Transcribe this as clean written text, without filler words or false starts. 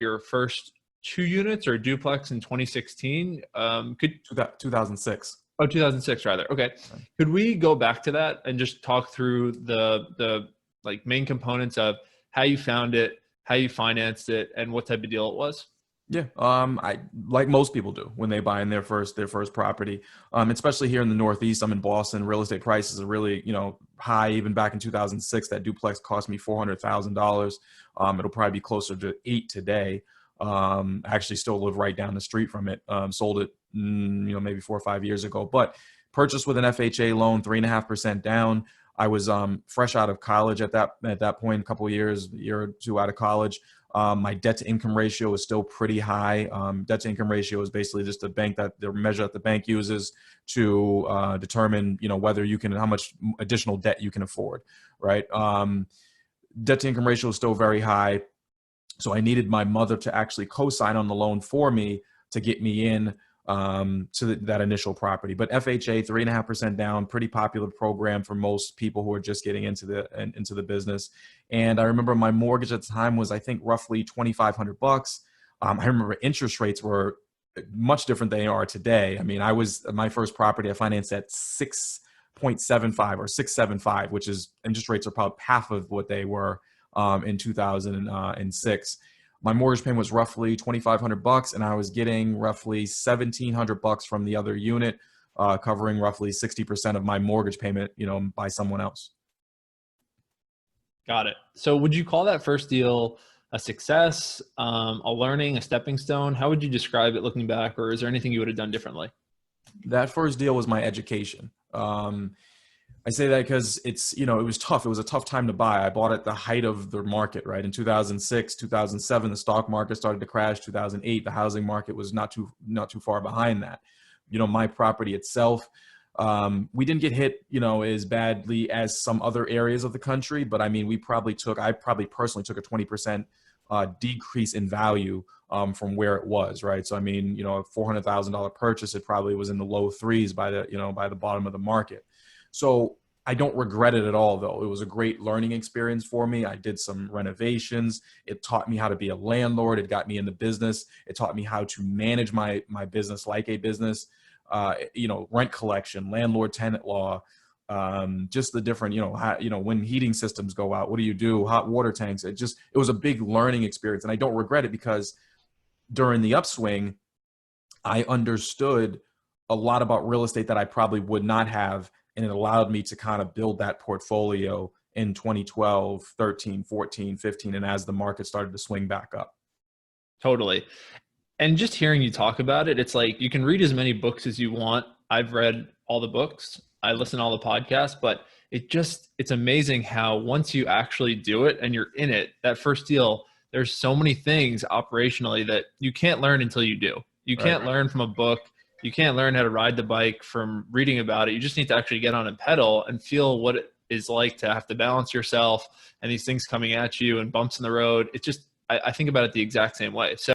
your first 2 units or duplex in 2016. 2006. Oh, 2006 rather. Okay. Could we go back to that and just talk through the like main components of how you found it, how you financed it, and what type of deal it was? Yeah, I like most people do when they buy in their first property, especially here in the Northeast. I'm in Boston. Real estate prices are really high. Even back in 2006, that duplex cost me $400,000. It'll probably be closer to 8 today. I actually still live right down the street from it. Sold it, maybe 4 or 5 years ago, but purchased with an FHA loan, 3.5% down. I was fresh out of college at that point, a year or two out of college. My debt to income ratio is still pretty high. Debt to income ratio is basically just the measure that the bank uses to determine, whether you can, how much additional debt you can afford, right? Debt to income ratio is still very high. So I needed my mother to actually co-sign on the loan for me to get me in to that initial property. But FHA, 3.5% down, pretty popular program for most people who are just getting into the business. And I remember my mortgage at the time was, I think, roughly $2,500. I remember interest rates were much different than they are today. I mean, my first property I financed at 6.75 or 6.75, which is, interest rates are probably half of what they were in 2006. My mortgage payment was roughly $2,500, and I was getting roughly $1,700 from the other unit, covering roughly 60% of my mortgage payment, by someone else. Got it. So would you call that first deal a success, a learning, a stepping stone? How would you describe it looking back, or is there anything you would have done differently? That first deal was my education. I say that because it was tough. It was a tough time to buy. I bought at the height of the market, right? In 2006, 2007, the stock market started to crash. 2008, the housing market was not too far behind that. My property itself, we didn't get hit, as badly as some other areas of the country, but I mean, I probably personally took a 20% decrease in value from where it was, right? So I mean, a $400,000 purchase, it probably was in the low threes by the bottom of the market. So I don't regret it at all, though. It was a great learning experience for me. I did some renovations. It taught me how to be a landlord. It got me in the business. It taught me how to manage my business like a business, rent collection, landlord tenant law, just the different, when heating systems go out, what do you do? Hot water tanks. It was a big learning experience. And I don't regret it because during the upswing, I understood a lot about real estate that I probably would not have. And it allowed me to kind of build that portfolio in 2012, 13, 14, 15, and as the market started to swing back up. Totally. And just hearing you talk about it, it's like you can read as many books as you want. I've read all the books. I listen to all the podcasts, but it's amazing how once you actually do it and you're in it, that first deal, there's so many things operationally that you can't learn until you do. You can't learn from a book. You can't learn how to ride the bike from reading about it. You just need to actually get on and pedal and feel what it is like to have to balance yourself and these things coming at you and bumps in the road. It's just, I think about it the exact same way. So